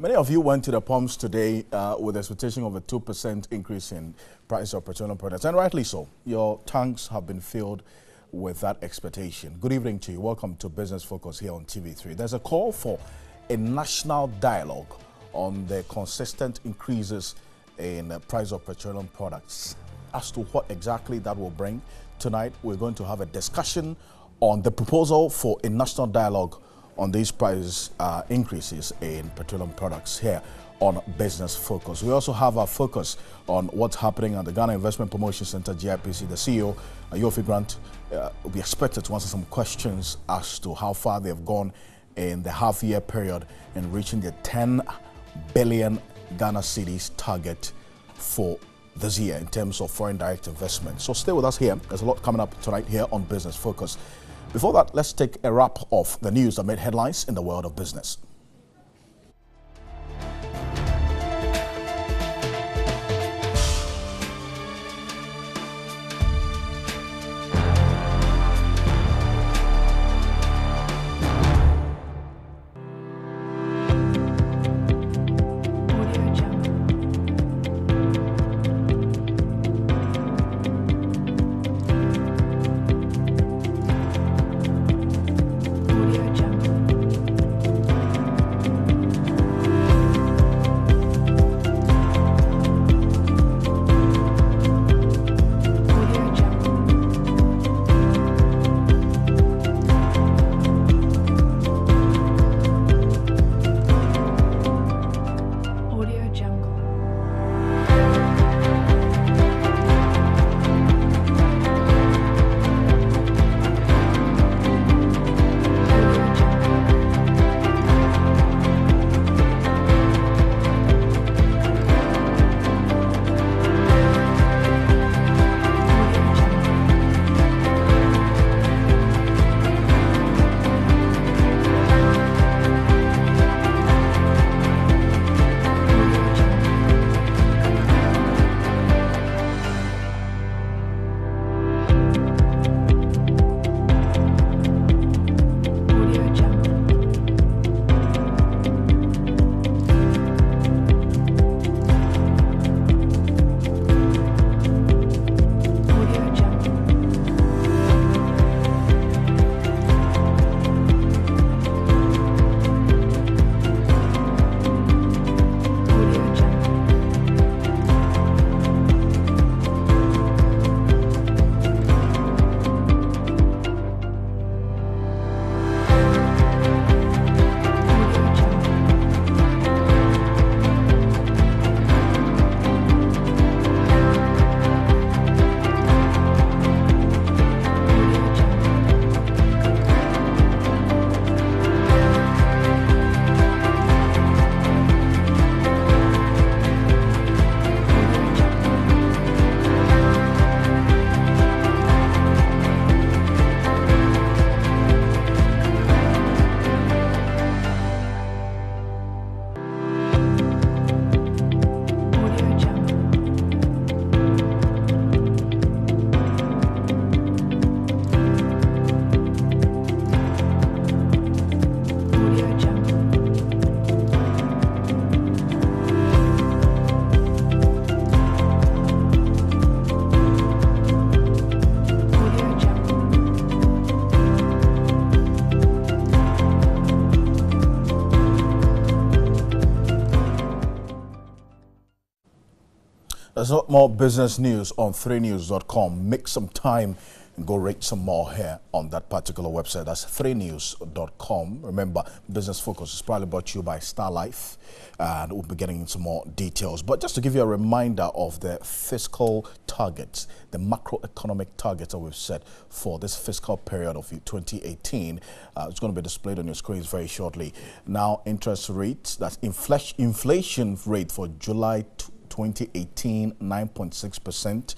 Many of you went to the pumps today with the expectation of a 2% increase in price of petroleum products, and rightly so. Your tanks have been filled with that expectation. Good evening to you. Welcome to Business Focus here on TV3. There's a call for a national dialogue on the consistent increases in the price of petroleum products. As to what exactly that will bring, tonight we're going to have a discussion on the proposal for a national dialogue on these price increases in petroleum products here on Business Focus. We also have our focus on what's happening at the Ghana Investment Promotion Center, GIPC. The CEO, Yofi Grant, will be expected to answer some questions as to how far they've gone in the half-year period in reaching the 10 billion Ghana cedis target for this year in terms of foreign direct investment. So stay with us here. There's a lot coming up tonight here on Business Focus. Before that, let's take a wrap of the news that made headlines in the world of business. There's a lot more business news on 3news.com. Make some time and go rate some more here on that particular website. That's 3news.com. Remember, Business Focus is probably brought to you by Star Life, and we'll be getting into more details. But just to give you a reminder of the fiscal targets, the macroeconomic targets that we've set for this fiscal period of 2018, it's going to be displayed on your screens very shortly. Now, interest rates, that's inflation rate for July 2018, 9.6%.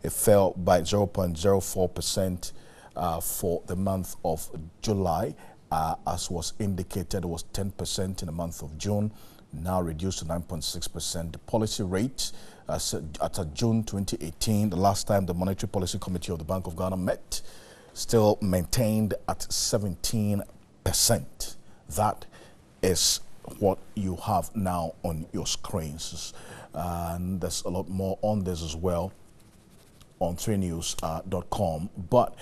It fell by 0.04% for the month of July. As was indicated, it was 10% in the month of June, now reduced to 9.6%. The policy rate at June 2018, the last time the Monetary Policy Committee of the Bank of Ghana met, still maintained at 17%. That is what you have now on your screens. And there's a lot more on this as well on 3news.com. But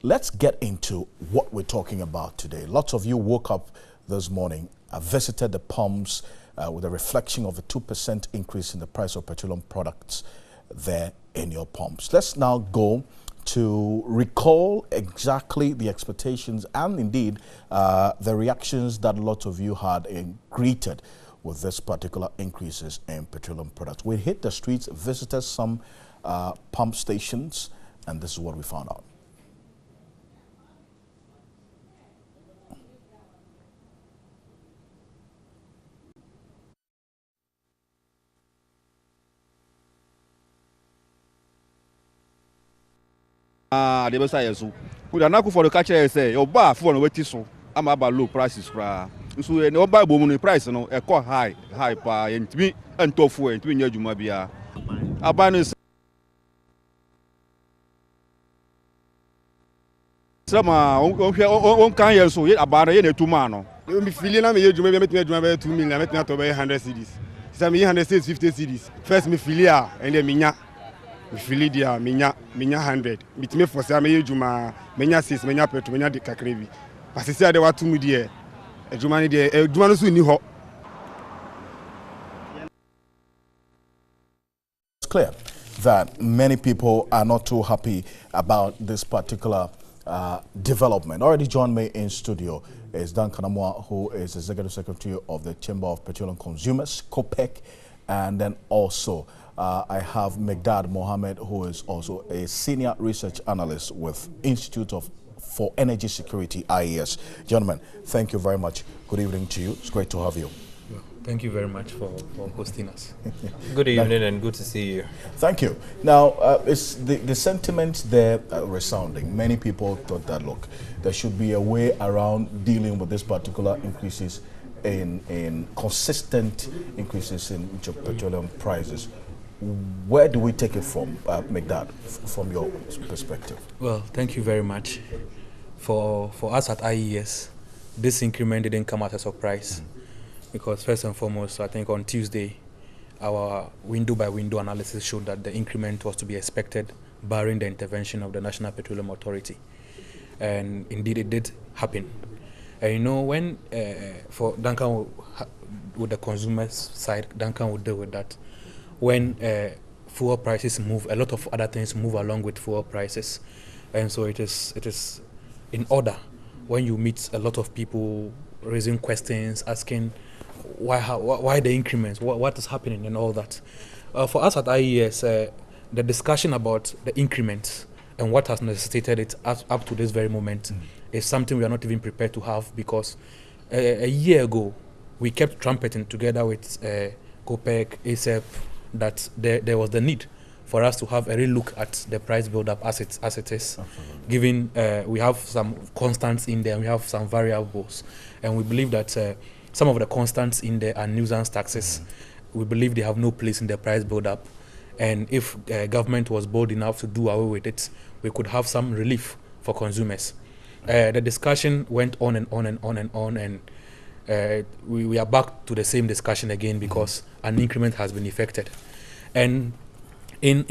let's get into what we're talking about today. Lots of you woke up this morning, visited the pumps with a reflection of a 2% increase in the price of petroleum products there in your pumps. Let's now go to recall exactly the expectations and indeed the reactions that lots of you had and greeted with this particular increases in petroleum products. We hit the streets, visited some pump stations, and this is what we found out. The best I so. We are not for the catcher say your bar for no wait so. I'm about low prices fra. So no buy boom price no e call high pa ntimi entofo ntimi nya dwuma bia. Abanu sama on kan yen so abanu ye na tuma no. Me feel na me ye dwuma bia metimi dwuma bia 2 million metimi to bia 100 cedis. Say me 150 cedis. First me feel ya and then me nya me feel dia me nya 100. Metimi for say me ye dwuma me nya 6 me nya petrol me nya de kakrebi. Parce say de watu mu die dwuma ni de dwuma no so ni ho. It's clear that many people are not too happy about this particular development. Already joined me in studio is Dan Kanamwa, who is Executive Secretary of the Chamber of Petroleum Consumers, COPEC, and then also I have Megdad Mohammed, who is also a Senior Research Analyst with Institute for Energy Security, IES. Gentlemen, thank you very much. Good evening to you. It's great to have you. Thank you very much for hosting us. Good evening and good to see you. Thank you. Now, it's the sentiment there resounding. Many people thought that, look, there should be a way around dealing with this particular increases in consistent increases in petroleum prices. Where do we take it from, Megdad, from your perspective? Well, thank you very much. For us at IES, this increment didn't come as a surprise. Because first and foremost, I think on Tuesday, our window-by-window analysis showed that the increment was to be expected, barring the intervention of the National Petroleum Authority. And indeed, it did happen. And you know, when, for Duncan, with the consumer's side, Duncan would deal with that. When fuel prices move, a lot of other things move along with fuel prices. And so it is in order when you meet a lot of people raising questions, asking why the increments, what is happening and all that. For us at IES, the discussion about the increments and what has necessitated it up to this very moment is something we are not even prepared to have, because a year ago we kept trumpeting together with COPEC, ASEP, that there was the need for us to have a real look at the price build-up as it is. Absolutely. Given we have some constants in there and we have some variables, and we believe that some of the constants in there are nuisance taxes. We believe they have no place in the price build-up, and if government was bold enough to do away with it, we could have some relief for consumers. The discussion went on and on and on and on, and we are back to the same discussion again because an increment has been effected. And in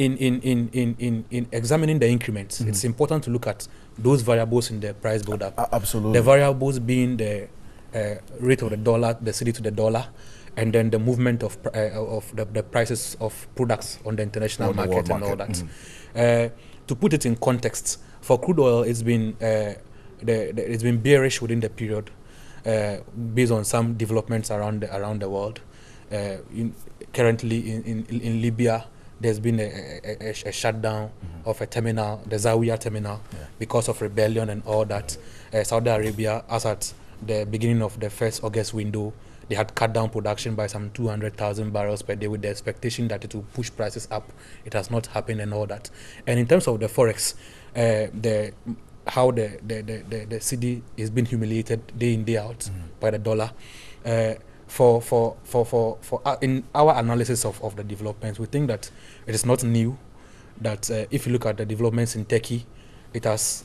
examining the increments, it's important to look at those variables in the price build-up. Absolutely. The variables being the rate of the dollar, the cedi to the dollar, and then the movement of the prices of products on the international market and all that. To put it in context, for crude oil, it's been bearish within the period, based on some developments around the world. Currently in Libya, there's been a shutdown of a terminal, the Zawiya terminal, because of rebellion and all that. Saudi Arabia, as at the beginning of the first August window, they had cut down production by some 200,000 barrels per day with the expectation that it will push prices up. It has not happened and all that. And in terms of the forex, how the cedi is being humiliated day in, day out by the dollar. In our analysis of the developments, we think that it is not new that if you look at the developments in Turkey, it has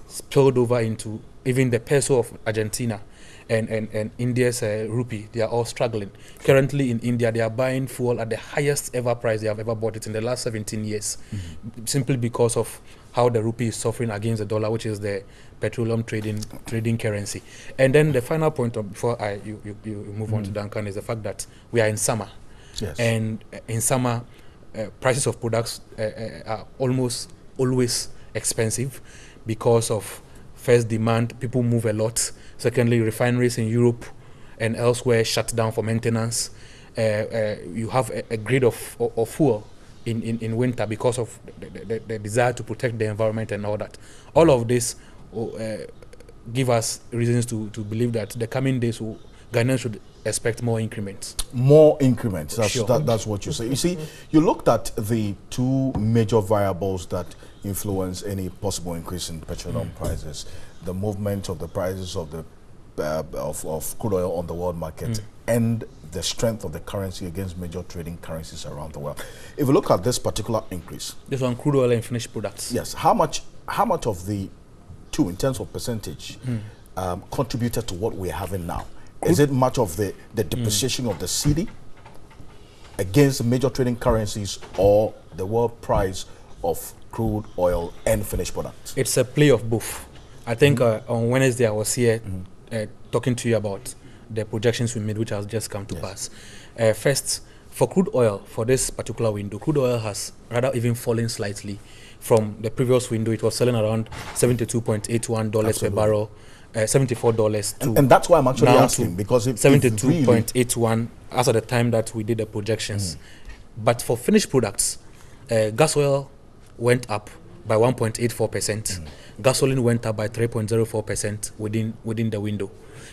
spilled over into even the peso of Argentina and India's rupee. They are all struggling. Currently in India, they are buying fuel at the highest ever price they have ever bought it in the last 17 years, simply because of how the rupee is suffering against the dollar, which is the petroleum trading currency. And then the final point before you move on to Duncan is the fact that we are in summer. Yes. And in summer, prices of products are almost always expensive because of, first, demand. People move a lot. Secondly, refineries in Europe and elsewhere shut down for maintenance. You have a grid of fuel in winter because of the desire to protect the environment and all that. All of this give us reasons to believe that the coming days, Ghanaians should expect more increments. More increments. That's, Sure. that's what you say. You see, you looked at the two major variables that influence any possible increase in petroleum prices: the movement of the prices of the of crude oil on the world market and the strength of the currency against major trading currencies around the world. If you look at this particular increase, This one, crude oil and finished products. yes, how much of the two, in terms of percentage, contributed to what we're having now? Is it much of the depreciation of the cedi against major trading currencies, or the world price of crude oil and finished products? It's a play of both. I think on Wednesday I was here talking to you about the projections we made, which has just come to pass. First, for crude oil, for this particular window, crude oil has rather even fallen slightly from the previous window. It was selling around $72.81 per barrel, $74 to, And that's why I'm actually now asking, to because if really 72.81 as at the time that we did the projections. But for finished products, gas oil went up by 1.84%. Gasoline went up by 3.04% within the window.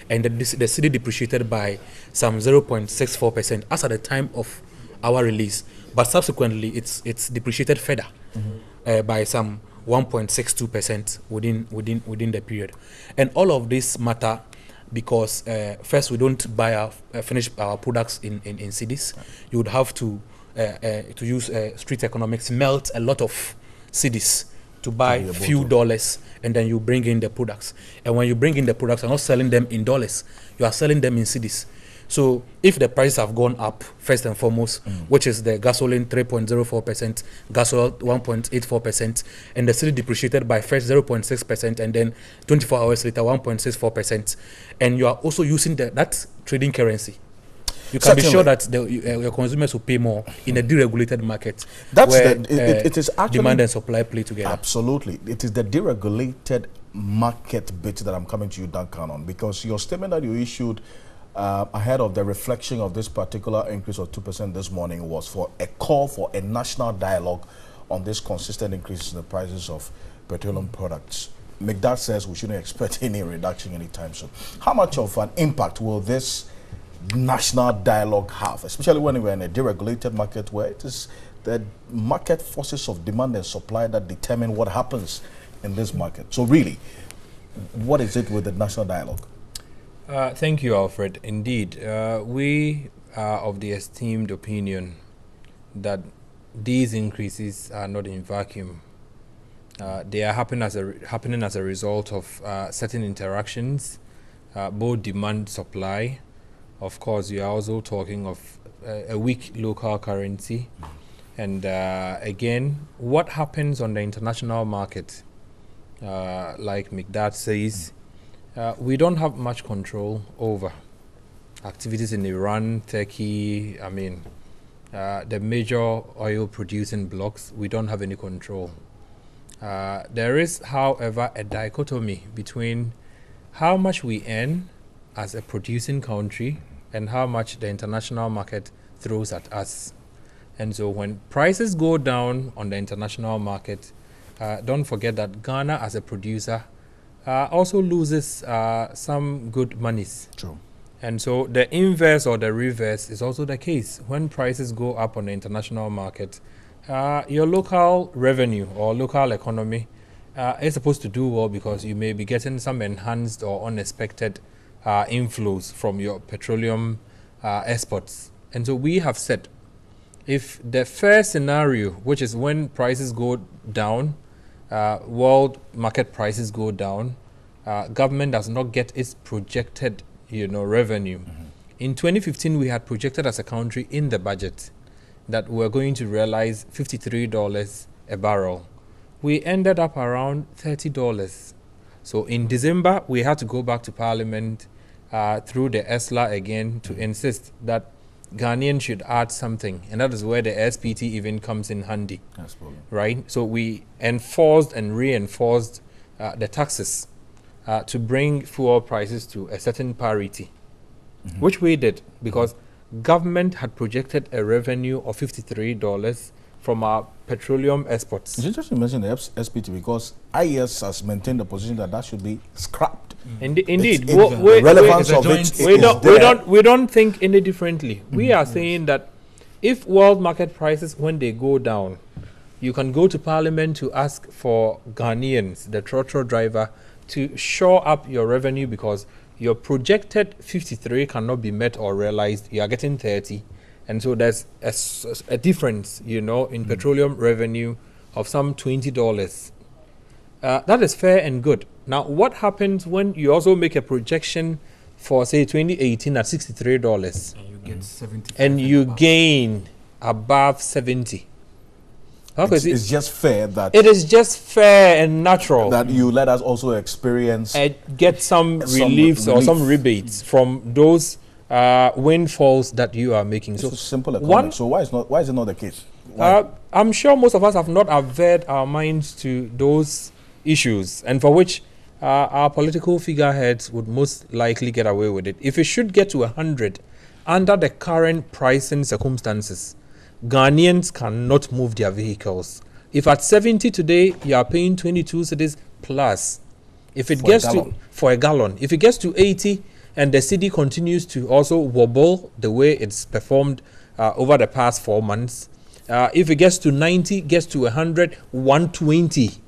And the cedi depreciated by some 0.64% as at the time of our release. But subsequently, it's depreciated further by some 1.62% within the period. And all of this matter because first, we don't buy finish our products in cedis. You would have to use street economics, melt a lot of cedis to buy a few dollars, and then you bring in the products. And when you bring in the products, you're not selling them in dollars, you are selling them in cedis. So if the prices have gone up, first and foremost, which is the gasoline 3.04%, gas oil 1.84%, and the cedi depreciated by first 0.6%, and then 24 hours later 1.64%, and you are also using that trading currency, you can be sure that your consumers will pay more in a deregulated market. That's where it is actually demand and supply play together. Absolutely. It is the deregulated market bit that I'm coming to you, Duncan, on, because your statement that you issued ahead of the reflection of this particular increase of 2% this morning was for a call for a national dialogue on this consistent increase in the prices of petroleum products. McDad says we shouldn't expect any reduction anytime soon. How much of an impact will this national dialogue have, especially when we're in a deregulated market where it is the market forces of demand and supply that determine what happens in this market? So really, what is it with the national dialogue? Thank you, Alfred. Indeed, we are of the esteemed opinion that these increases are not in vacuum. They are happening as a result of certain interactions, both demand, supply. Of course, you are also talking of a weak local currency. And again, what happens on the international market, like McDad says, we don't have much control over activities in Iran, Turkey, the major oil producing blocks. We don't have any control. There is, however, a dichotomy between how much we earn as a producing country and how much the international market throws at us. And so when prices go down on the international market, don't forget that Ghana as a producer also loses some good monies. True. And so the inverse or the reverse is also the case. When prices go up on the international market, your local revenue or local economy is supposed to do well because you may be getting some enhanced or unexpected inflows from your petroleum exports. And so we have said, if the first scenario, which is when prices go down, world market prices go down, government does not get its projected, revenue. In 2015, we had projected as a country in the budget that we're going to realize $53 a barrel. We ended up around $30. So in December, we had to go back to Parliament through the ESLA again to insist that Ghanaians should add something, and that is where the SPT even comes in handy. Right? So we enforced and reinforced the taxes to bring fuel prices to a certain parity, which we did because government had projected a revenue of $53 from our petroleum exports. It's interesting you mentioned the SPT because IES has maintained the position that should be scrapped. Indeed, the relevance of it we don't think any differently. We are saying that if world market prices, when they go down, you can go to Parliament to ask for Ghanaians, the trotro driver, to shore up your revenue because your projected 53 cannot be met or realized. You are getting 30. And so there's a difference, in petroleum revenue of some $20. That is fair and good. Now, what happens when you also make a projection for, say, 2018 at $63? And you get 70. And you gain above 70. It's just fair that... It is just fair and natural. That you let us also experience... get some reliefs or some rebates from those windfalls that you are making. So simple economics. So why is it not the case? I'm sure most of us have not averred our minds to those issues, and for which our political figureheads would most likely get away with it. If it should get to 100 under the current pricing circumstances, Ghanaians cannot move their vehicles. If at 70 today you are paying 22 cedis plus, if it gets to for a gallon, if it gets to 80 and the city continues to also wobble the way it's performed over the past 4 months, if it gets to 90, gets to 100, 120.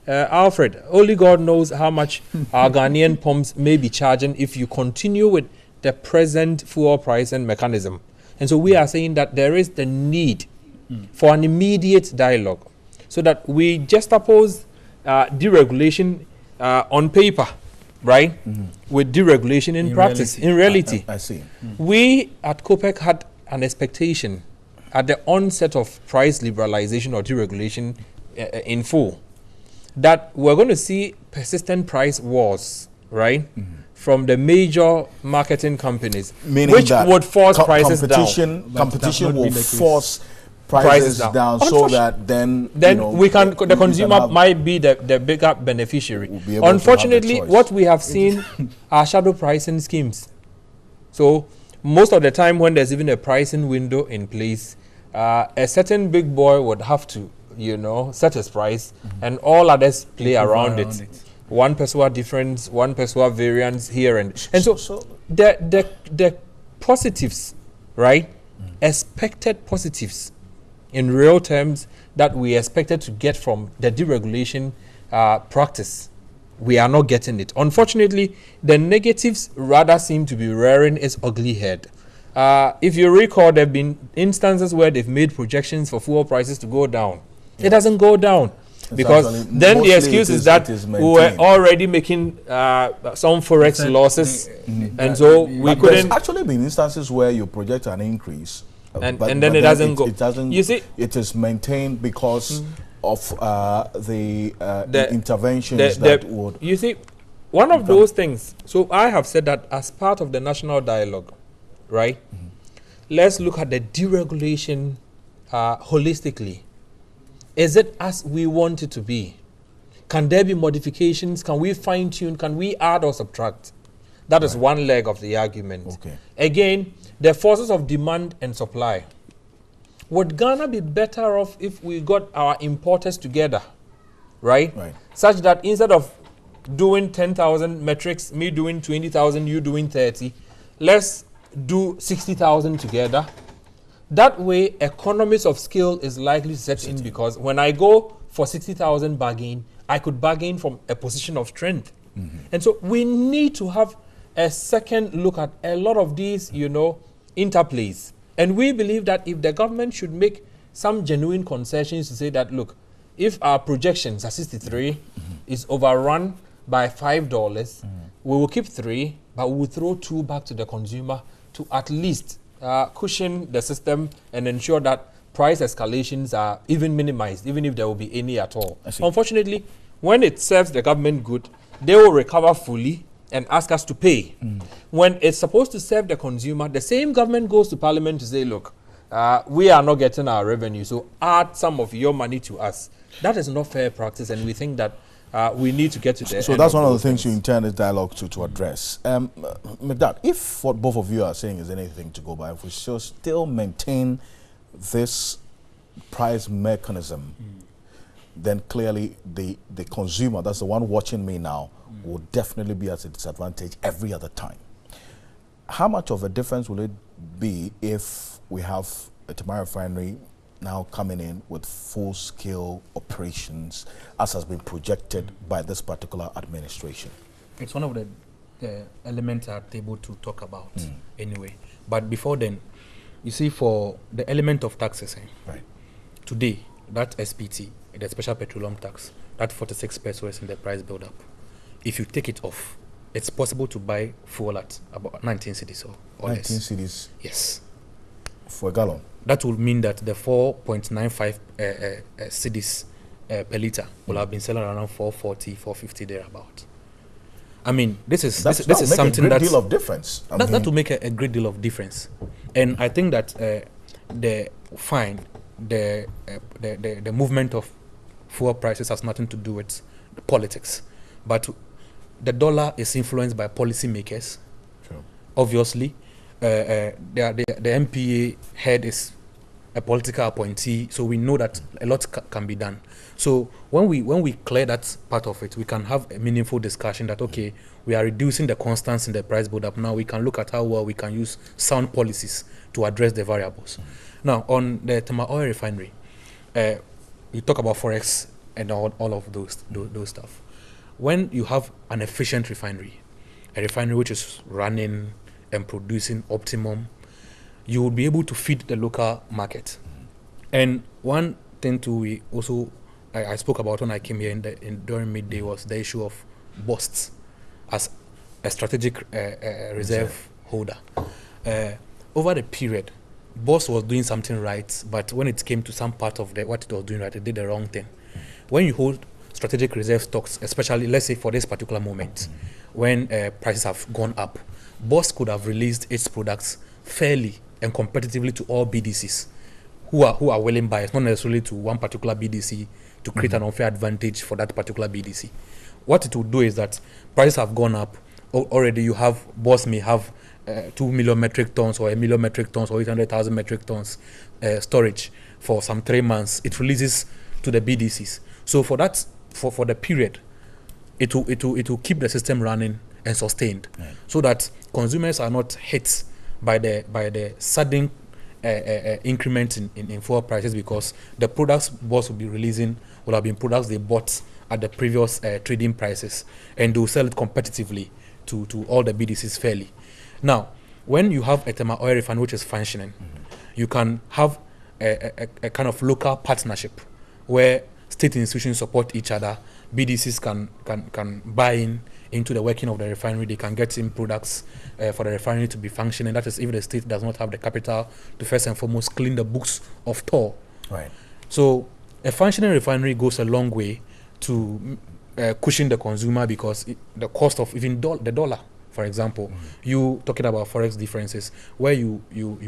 Alfred, only God knows how much our Ghanaian pumps may be charging if you continue with the present fuel price and mechanism. And so we are saying that there is the need for an immediate dialogue so that we just oppose deregulation on paper, right, with deregulation in practice, in reality. I see. We at COPEC had an expectation at the onset of price liberalization or deregulation in full that we're going to see persistent price wars, right, from the major marketing companies, meaning which would force prices down. Competition will force prices down so that then we can the consumer might be the bigger beneficiary. Unfortunately, what we have seen are shadow pricing schemes. So most of the time when there's even a pricing window in place, a certain big boy would have to set his price and all others play around it. One peso difference, one peso variance here and so the positives, right, expected positives in real terms that we expected to get from the deregulation practice, we are not getting it. Unfortunately, the negatives rather seem to be rearing its ugly head. If you recall, there have been instances where they've made projections for fuel prices to go down. It doesn't go down because then the excuse is that we were already making some forex losses, and so we couldn't. There's actually been instances where you project an increase, and then it doesn't go. It doesn't. You see, it is maintained because of the interventions that would. You see, one of those things. So I have said that as part of the national dialogue, right? Let's look at the deregulation holistically. Is it as we want it to be? Can there be modifications? Can we fine tune? Can we add or subtract? That is one leg of the argument. Okay. Again, the forces of demand and supply. Would Ghana be better off if we got our importers together, right? Such that instead of doing 10,000 metrics, me doing 20,000, you doing 30, let's do 60,000 together. That way, economies of scale is likely to set in because when I go for 60,000 bargain, I could bargain from a position of strength. And so we need to have a second look at a lot of these, interplays. And we believe that if the government should make some genuine concessions to say that, look, if our projections are 63, is overrun by $5, we will keep 3, but we will throw 2 back to the consumer to at least cushion the system and ensure that price escalations are even minimized, even if there will be any at all. Unfortunately, when it serves the government good, they will recover fully and ask us to pay. When it's supposed to serve the consumer, the same government goes to parliament to say, look, we are not getting our revenue, so add some of your money to us. That is not fair practice, and we think that we need to get to the So that's one of the things you intend this dialogue to address. McDad, if what both of you are saying is anything to go by, if we should still maintain this price mechanism, then clearly the consumer, that's the one watching me now, will definitely be at a disadvantage every other time. How much of a difference will it be if we have a Tema refinery now coming in with full-scale operations, as has been projected by this particular administration? It's one of the elements I'm able to talk about anyway. But before then, you see, for the element of taxes, Right. today, that SPT, the special petroleum tax, that 46 pesos in the price build-up, if you take it off, it's possible to buy fuel at about 19 cedis or 19 less. cedis Yes. for a gallon. That would mean that the 4.95 cedis per liter will have been selling around 440, 450 thereabout. I mean, this is something that will make a great deal of difference. That will make a great deal of difference, and I think that the movement of fuel prices has nothing to do with politics, but the dollar is influenced by policymakers. Sure. Obviously, the MPA head is a political appointee, so we know that a lot can be done. So when we clear that part of it, we can have a meaningful discussion that, okay, we are reducing the constants in the price build-up. Now we can look at how well we can use sound policies to address the variables. Now, on the Tema Oil Refinery, you talk about forex and all of those stuff. When you have an efficient refinery, a refinery which is running and producing optimum, you will be able to feed the local market. And one thing too, we also I spoke about when I came here during midday was the issue of BOST as a strategic reserve holder. Over the period, BOST was doing something right, but when it came to some part of what it was doing right, it did the wrong thing. When you hold strategic reserve stocks, especially, let's say for this particular moment, when prices have gone up, BOST could have released its products fairly and competitively to all BDCs who are willing buyers, not necessarily to one particular BDC to create an unfair advantage for that particular BDC. What it will do is that prices have gone up. Already you have, BOST may have 2 million metric tons or 1 million metric tons or 800,000 metric tons storage for some 3 months. It releases to the BDCs. So for that, for the period, it will keep the system running and sustained, so that consumers are not hit by the sudden increment in fuel prices, because the products BOST will be releasing will have been products they bought at the previous trading prices, and they will sell it competitively to all the BDCs fairly. Now, when you have a Tema Oil Refinery which is functioning, you can have a kind of local partnership where state institutions support each other. BDCs can buy into the working of the refinery. They can get in products for the refinery to be functioning. That is, if the state does not have the capital to first and foremost clean the books of toll. Right. So a functioning refinery goes a long way to cushion the consumer, because the cost of even the dollar, for example, you talking about forex differences, where you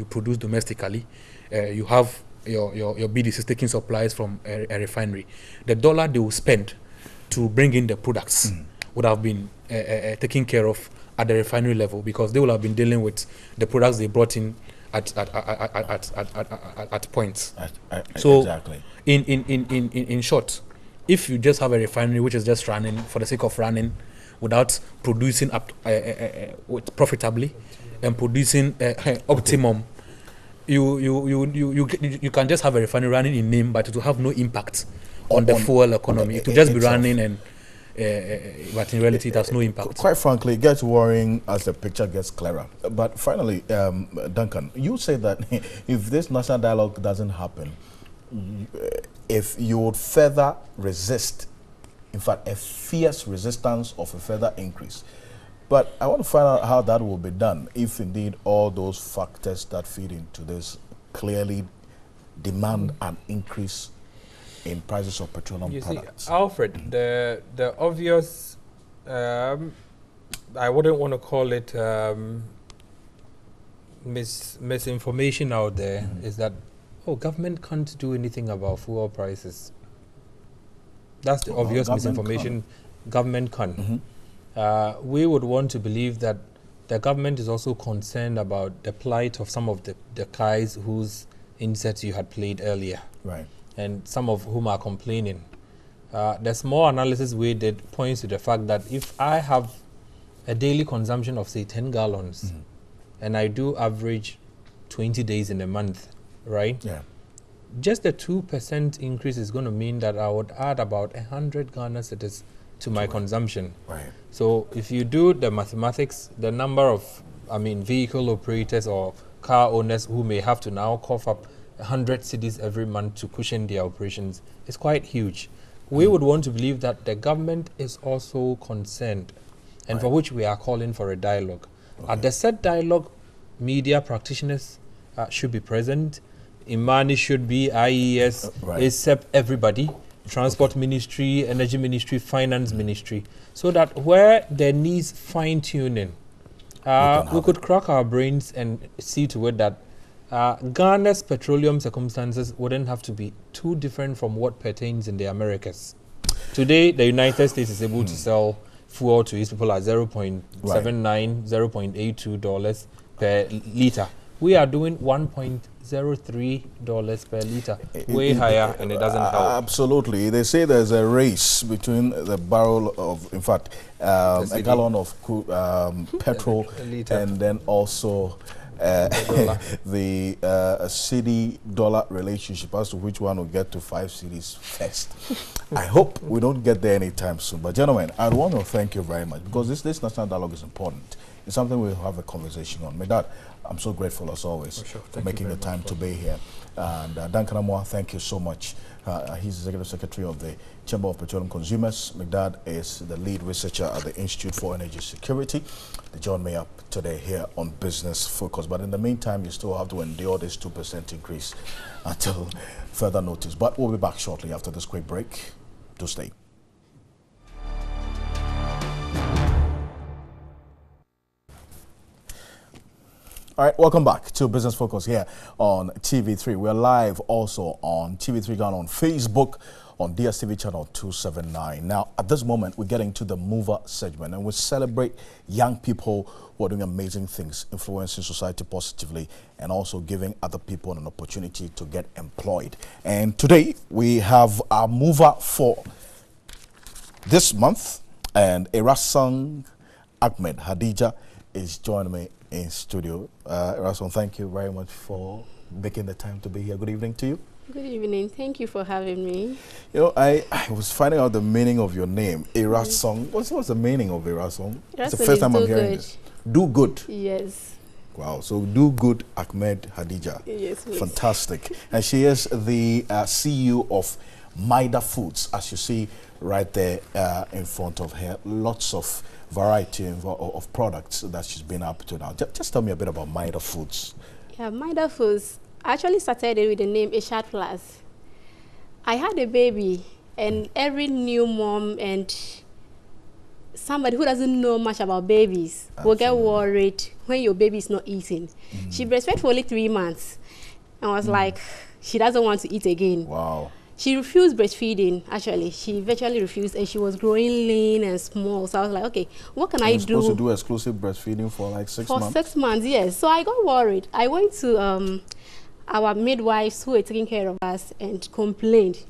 produce domestically, you have your BDCs taking supplies from a refinery. The dollar they will spend to bring in the products would have been taken care of at the refinery level, because they will have been dealing with the products they brought in at points. So exactly. In short, if you just have a refinery which is just running for the sake of running, without producing profitably and producing optimum, you can just have a refinery running in name, but it will have no impact on the fuel economy. It will just be running, and but in reality it has no impact. Quite frankly, it gets worrying as the picture gets clearer. But finally, Duncan, you say that if this national dialogue doesn't happen, if you would further resist, in fact, a fierce resistance of a further increase. But I want to find out how that will be done if indeed all those factors that feed into this clearly demand an increase in prices of petroleum products. See, Alfred, the obvious, I wouldn't want to call it misinformation out there, is that, oh, government can't do anything about fuel prices. That's the obvious misinformation. Government can. We would want to believe that the government is also concerned about the plight of some of the guys whose insets you had played earlier. Right. And some of whom are complaining. The small analysis we did points to the fact that if I have a daily consumption of, say, 10 gallons, and I do average 20 days in a month, right? Yeah. Just the 2% increase is going to mean that I would add about 100 Ghana cedis to my consumption. Right. So if you do the mathematics, the number of, vehicle operators or car owners who may have to now cough up 100 cedis every month to cushion their operations is quite huge. We would want to believe that the government is also concerned, and for which we are calling for a dialogue. At the said dialogue, media practitioners should be present. Imani should be, IES, except everybody, Transport Ministry, Energy Ministry, Finance Ministry, so that where there needs fine-tuning, we could crack our brains and see to it that Ghana's petroleum circumstances wouldn't have to be too different from what pertains in the Americas. Today, the United States is able to sell fuel to its people at $0.79, $0.82 per liter. We are doing $1.03 per liter, way higher, and it doesn't help. Absolutely. They say there's a race between the barrel of, in fact, a gallon of petrol and then also the cedi-dollar relationship as to which one will get to 5 cedis first. I hope we don't get there anytime soon. But gentlemen, I want to thank you very much because this national dialogue is important. It's something we'll have a conversation on. Medad, I'm so grateful as always for making the time to be here. And Duncan Amoah, thank you so much. He's the Executive Secretary of the Chamber of Petroleum Consumers. Medad is the lead researcher at the Institute for Energy Security. They joined me up today here on Business Focus. But in the meantime, you still have to endure this 2% increase until further notice. But we'll be back shortly after this quick break. Do stay. All right, welcome back to Business Focus here on TV3. We're live also on TV3 Ghana on Facebook, on DSTV channel 279. Now, at this moment, we're getting to the mover segment, and we celebrate young people who are doing amazing things, influencing society positively, and also giving other people an opportunity to get employed. And today, we have our mover for this month, and Erasung Ahmed Hadija is joining me in studio. Erasung, thank you very much for making the time to be here. Good evening to you. Good evening. Thank you for having me. You know, I was finding out the meaning of your name, Erasung. What's the meaning of Erasung? It's the first time I'm hearing this. Do good. Yes. Wow. So do good, Ahmed Hadija. Yes, please. Fantastic. And she is the CEO of Maida Foods, as you see right there in front of her. Lots of variety of products that she's been up to now. Just tell me a bit about Maida Foods. Yeah, Maida Foods. I actually started with the name Ishad Plus. I had a baby, and every new mom and somebody who doesn't know much about babies will get worried when your baby is not eating. She breastfed for only 3 months and was like, she doesn't want to eat again. Wow. She refused breastfeeding, actually. She virtually refused, and she was growing lean and small. So I was like, okay, what can I do? You're supposed to do exclusive breastfeeding for like 6 months? For 6 months, yes. So I got worried. I went to our midwives who were taking care of us and complained.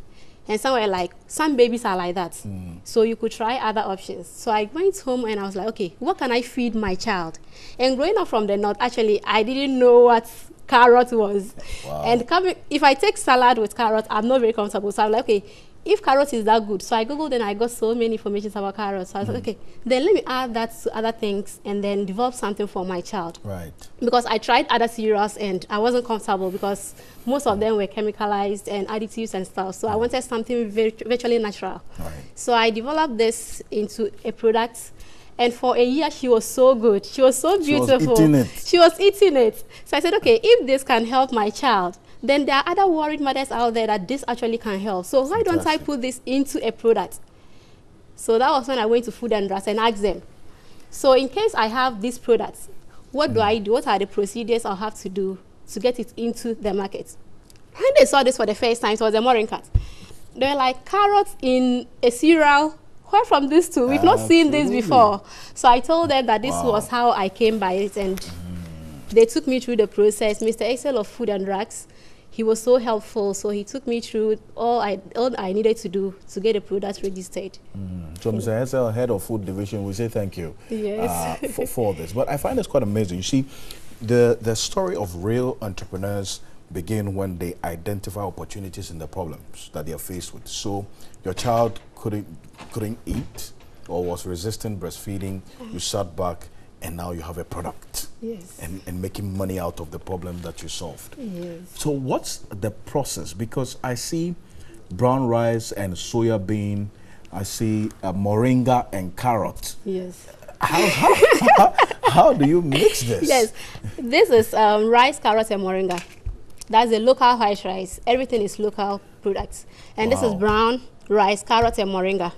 And some were like, some babies are like that. So you could try other options. So I went home and I was like, okay, what can I feed my child? And growing up from the north, actually, I didn't know what carrot was. Wow. And if I take salad with carrot, I'm not very comfortable. So I'm like, okay, if carrots is that good, so I googled and I got so many information about carrots. So I was like, okay, then let me add that to other things and then develop something for my child. Right. Because I tried other cereals and I wasn't comfortable because most of them were chemicalized and additives and stuff. So I wanted something virtually natural. Right. So I developed this into a product. And for a year, she was so good. She was so beautiful. She was eating it. She was eating it. So I said, okay, if this can help my child, then there are other worried mothers out there that this actually can help. So why don't I put this into a product? So that was when I went to Food and Drugs and asked them, so in case I have these products, what do I do? What are the procedures I'll have to do to get it into the market? When they saw this for the first time, it was a Moringa. They were like, carrots in a cereal? Where from these two? We've not seen this before. So I told them that this was how I came by it, and they took me through the process. Mr. Excel of Food and Drugs, he was so helpful. So he took me through all I needed to do to get the product registered. So Mr. Hessel, head of food division, we say thank you for this. But I find this quite amazing. You see, the story of real entrepreneurs begin when they identify opportunities in the problems that they are faced with. So your child couldn't eat or was resistant breastfeeding, you sat back and now you have a product. Yes. And making money out of the problem that you solved. Yes. So what's the process? Because I see brown rice and soya bean, I see moringa and carrot. Yes. How do you mix this? Yes, this is rice, carrots, and moringa. That's a local white rice. Everything is local products. And this is brown rice, carrots, and moringa.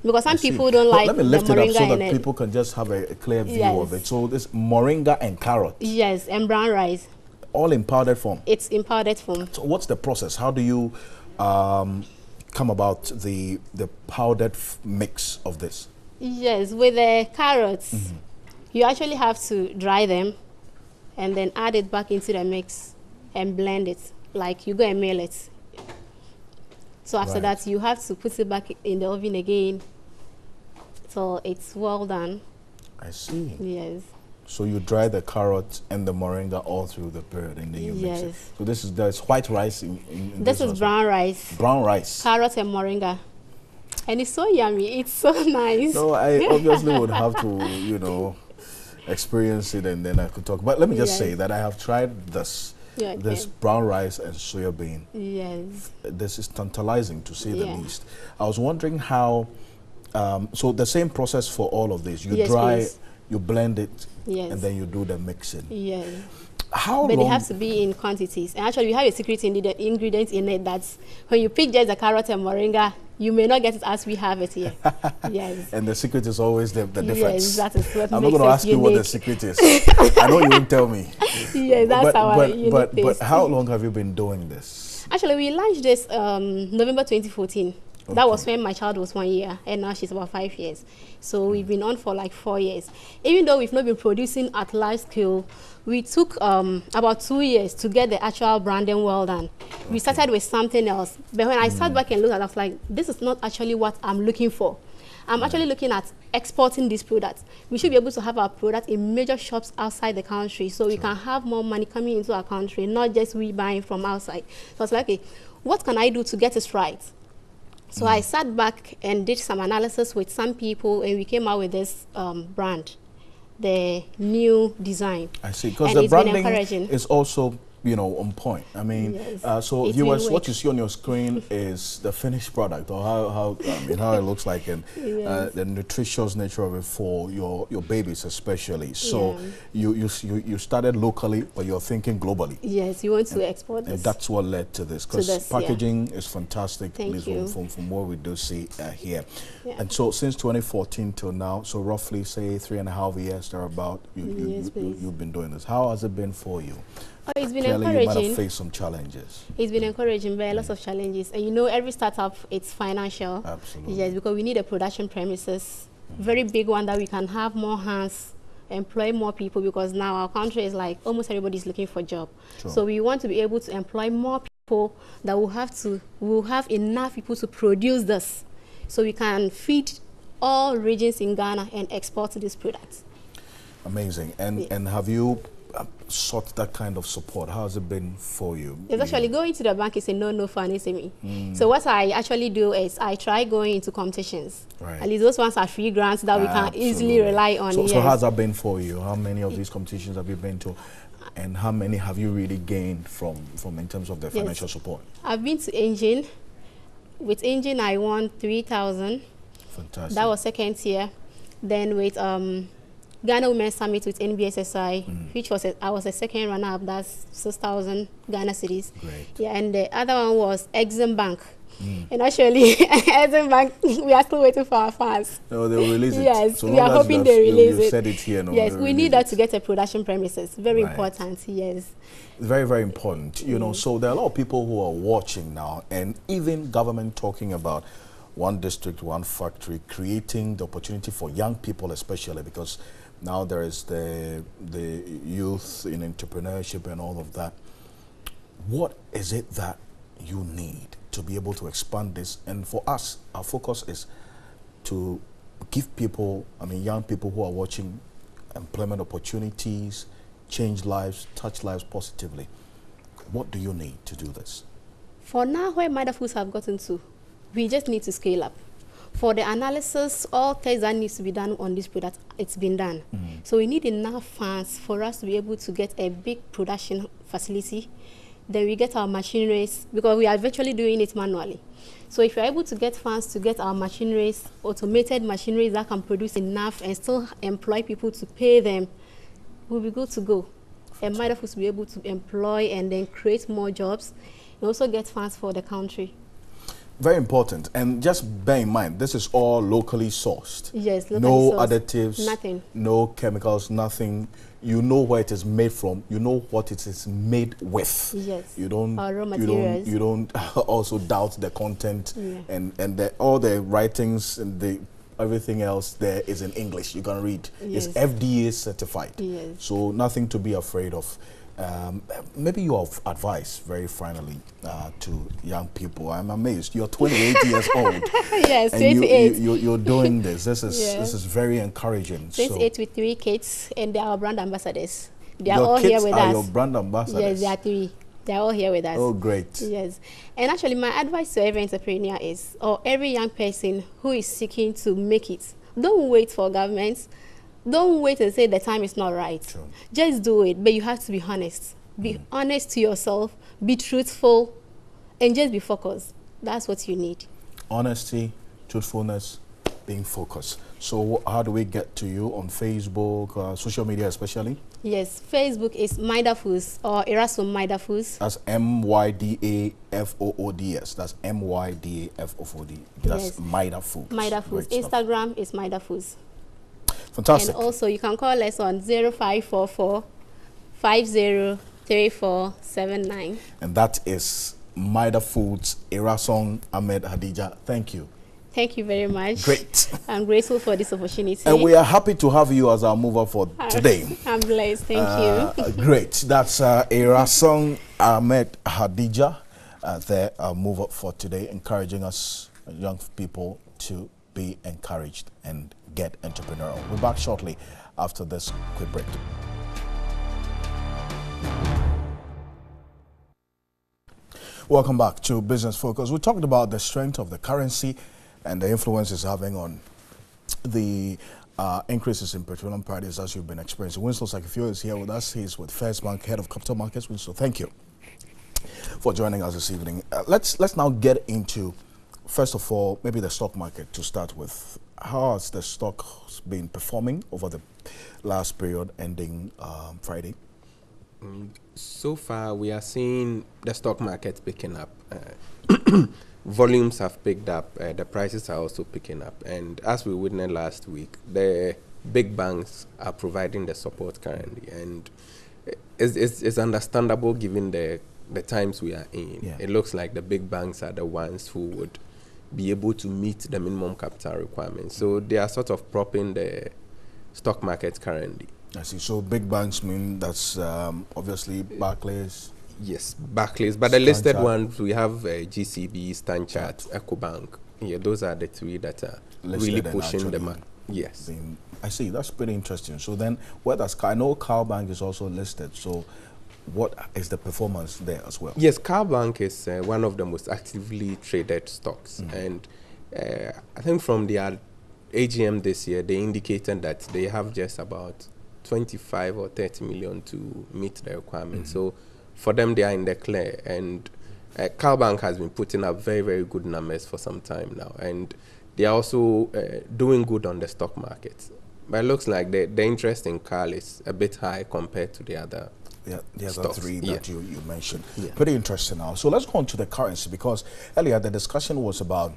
Because some people don't like the moringa. Let me lift it up so that people can just have a clear view of it. So this moringa and carrot. Yes, and brown rice. All in powdered form? It's in powdered form. So what's the process? How do you come about the powdered mix of this? Yes, with the carrots, you actually have to dry them and then add it back into the mix and blend it. Like you go and mail it. So after that, you have to put it back in the oven again. So it's well done. I see. Yes. So you dry the carrot and the moringa all through the period and then you mix it. So there's white rice in this is brown rice. Brown rice. Carrot and moringa. And it's so yummy. It's so nice. No, I obviously would have to, experience it and then I could talk. But let me just say that I have tried this. This brown rice and soya bean. Yes. This is tantalizing to say the least. I was wondering how, so the same process for all of this. You dry, you blend it, and then you do the mixing. Yes. How long? But it has to be in quantities. And actually, we have a secret ingredient in it that's when you pick just the carrot and moringa, you may not get it as we have it here. Yes. And the secret is always the difference. Yes, that is what I'm not going to ask you what the secret is. I know you won't tell me. Yes, that's our unique taste. But how long have you been doing this? Actually, we launched this November 2014. Okay. That was when my child was 1 year, and now she's about 5 years. So we've been on for like 4 years. Even though we've not been producing at large scale, we took about 2 years to get the actual branding well done. Okay. We started with something else. But when I sat back and looked at it, I was like, this is not actually what I'm looking for. I'm actually looking at exporting these products. We should be able to have our product in major shops outside the country so we can have more money coming into our country, not just we buying from outside. So I was like, okay, what can I do to get this right? So I sat back and did some analysis with some people, and we came out with this brand, the new design. I see, because the branding is also, on point. I mean, so viewers, what you see on your screen is the finished product, or how it looks like, and the nutritious nature of it for your babies especially. So you started locally, but you're thinking globally. Yes, you want to export this. And that's what led to this, because packaging is fantastic. Thank you. From what we do see here. Yeah. And so since 2014 till now, so roughly say 3.5 years thereabout, you've been doing this. How has it been for you? Oh, it's been Clearly encouraging. You might have faced some challenges. It's been encouraging, but lots of challenges. And every startup, it's financial. Absolutely. Yes, because we need a production premises, very big one that we can have more hands, employ more people, because now our country is like almost everybody's looking for a job. Sure. So we want to be able to employ more people that will have enough people to produce this, so we can feed all regions in Ghana and export these products. Amazing. And have you sought that kind of support? How has it been for you? It's actually going to the bank is a no for an SME. So what I actually do is I try going into competitions. Right. At least those ones are free grants that we can easily rely on. So, yes. so how's that been for you? How many of these competitions have you been to? And how many have you really gained from in terms of the financial support? I've been to Engine. With Engine, I won 3,000. Fantastic. That was second year. Then with Ghana Women's Summit with NBSSI, which was I was a second runner-up. That's 6,000 Ghana cedis. Great. Yeah, and the other one was Exim Bank. And actually, Exim Bank, we are still waiting for our fans. No, they'll release it. Yes, So we are hoping they release it. Said it here, no, yes, we need that to get a production premises. Very important, yes. Very, very important. You know, so there are a lot of people who are watching now, and even government talking about one district, one factory, creating the opportunity for young people especially, because now there is the youth in entrepreneurship and all of that. What is it that you need to be able to expand this? And for us, our focus is to give people, I mean young people who are watching, employment opportunities, change lives, touch lives positively. What do you need to do this? For now, where Maida Foods have gotten to, we just need to scale up. For the analysis, all tests that needs to be done on this product, it's been done. So we need enough funds for us to be able to get a big production facility. Then we get our machineries, because we are virtually doing it manually. So if you're able to get funds to get our machineries, automated machineries that can produce enough and still employ people to pay them, we'll be good to go. And Maida Foods will be able to employ and then create more jobs and also get funds for the country. Very important. And just bear in mind, this is all locally sourced. Yes, locally no sourced. additives, nothing. No chemicals, nothing. You know where it is made from. You know what it is made with. Yes. You don't. Our raw materials. You don't also doubt the content. Yeah. And all the writings and everything else there is in English. You can read. Yes. It's FDA certified. Yes. So nothing to be afraid of. Maybe your advice, very finally, to young people. I'm amazed. You're 28 years old. Yes, and 28. You're doing this. This is very encouraging. 28 with 3 kids, and they are our brand ambassadors. They are your all kids here with are us. Your brand ambassadors. Yes, they are 3. They are all here with us. Oh, great. Yes. And actually, my advice to every entrepreneur is, or every young person who is seeking to make it, don't wait for government. Don't wait and say the time is not right. Sure. Just do it, but you have to be honest. Be honest to yourself, be truthful, and just be focused. That's what you need. Honesty, truthfulness, being focused. So how do we get to you on Facebook, social media especially? Yes, Facebook is Maida Foods or Erasum Maida Foods. That's MYDAFOODS. That's MYDAFOOD. That's Yes. Maida Foods. Maida Foods. Great stuff. Instagram is Maida Foods. Fantastic. And also you can call us on 0544 503479. And that is Maida Foods, Erasong Ahmed Hadija. Thank you. Thank you very much. Great. I'm grateful for this opportunity. And we are happy to have you as our mover for today. I'm blessed. Thank you. Great. That's Erasong Ahmed Hadija, their mover for today, encouraging us young people to be encouraged and get entrepreneurial. We'll be back shortly after this quick break. Welcome back to Business Focus. We talked about the strength of the currency and the influence it's having on the increases in petroleum prices as you've been experiencing. Winslow Sakifio is here with us. He's with First Bank, Head of Capital Markets. Winslow, thank you for joining us this evening. Let's now get into, first of all, maybe the stock market to start with. How has the stock been performing over the last period ending Friday? So far, we are seeing the stock market picking up. Volumes have picked up. The prices are also picking up. And as we witnessed last week, the big banks are providing the support currently. And it's understandable given the times we are in. Yeah. It looks like the big banks are the ones who would be able to meet the minimum capital requirements. So they are sort of propping the stock market currently. I see. So big banks mean that's obviously Barclays. Yes, Barclays. But the listed Stanchart. ones, we have GCB, Stanchart, EcoBank. Yeah, those are the 3 that are Listed really and pushing the actually market. Yes. I see. That's pretty interesting. So then, where does I know CalBank is also listed. So, what is the performance there as well? Yes, CalBank is one of the most actively traded stocks, and I think from their AGM this year, they indicated that they have just about 25 or 30 million to meet the requirement. So, for them, they are in the clear, and CalBank has been putting up very, very good numbers for some time now, and they are also doing good on the stock market. But it looks like the interest in Cal is a bit high compared to the other stocks. Three that you mentioned. Yeah. Pretty interesting now. So let's go on to the currency, because earlier the discussion was about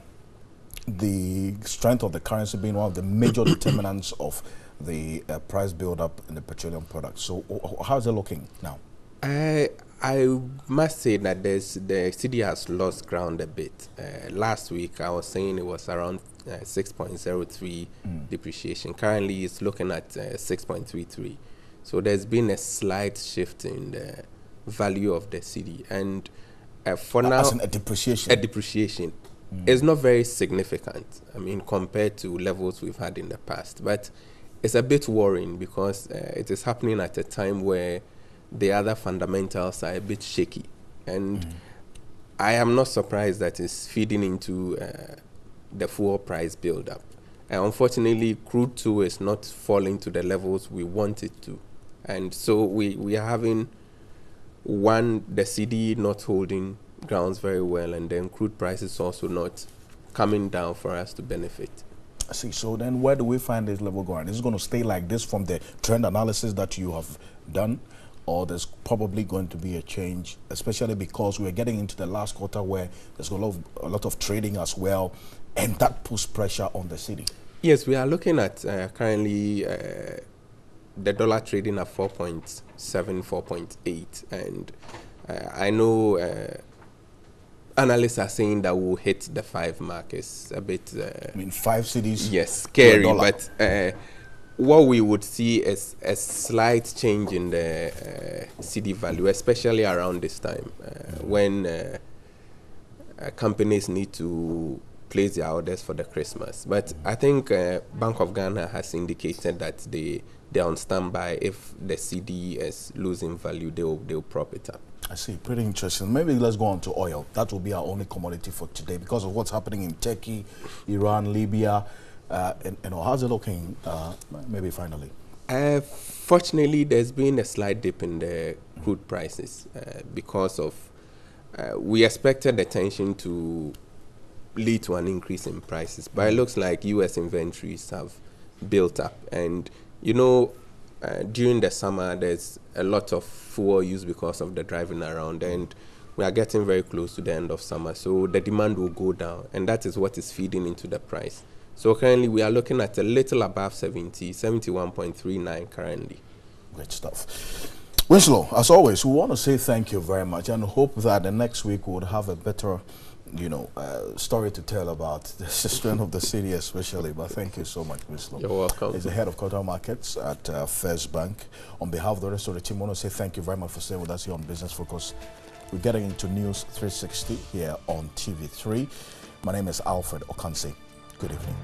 the strength of the currency being one of the major determinants of the price build-up in the petroleum products. So how's it looking now? I must say that the cedi has lost ground a bit. Last week, I was saying it was around 6.03 depreciation. Currently, it's looking at 6.33. So there's been a slight shift in the value of the cedi. And for now, as in a depreciation. A depreciation. It's not very significant, I mean, compared to levels we've had in the past. But it's a bit worrying because it is happening at a time where the other fundamentals are a bit shaky. And I am not surprised that it's feeding into the fuel price build-up. Unfortunately, crude too is not falling to the levels we want it to. And so we are having, the cedi not holding grounds very well, and then crude prices also not coming down for us to benefit. I see. So then where do we find this level going? Is it going to stay like this from the trend analysis that you have done? Or there's probably going to be a change, especially because we're getting into the last quarter where there's a lot of trading as well, and that puts pressure on the cedi? Yes, we are looking at currently the dollar trading at 4.7, 4.8, and I know analysts are saying that we'll hit the 5 mark. It's a bit... I mean, 5 cedis? Yes, scary, but... what we would see is a slight change in the cedi value, especially around this time when companies need to place their orders for the Christmas. But I think Bank of Ghana has indicated that they're on standby. If the cedi is losing value, they'll prop it up. I see. Pretty interesting. Maybe let's go on to oil. That will be our only commodity for today because of what's happening in Turkey, Iran, Libya. And how's it looking, maybe finally? Fortunately, there's been a slight dip in the crude prices because of, we expected the tension to lead to an increase in prices, but it looks like U.S. inventories have built up. And, you know, during the summer, there's a lot of fuel use because of the driving around, and we are getting very close to the end of summer, so the demand will go down, and that is what is feeding into the price. So currently we are looking at a little above 70, 71.39 currently. Great stuff. Winslow, as always, we want to say thank you very much and hope that the next week we would have a better, story to tell about the strength of the cedi especially. But thank you so much, Winslow. You're welcome. He's the head of capital markets at First Bank. On behalf of the rest of the team, I want to say thank you very much for staying with us here on Business Focus. We're getting into News 360 here on TV3. My name is Alfred Okansi. Good evening.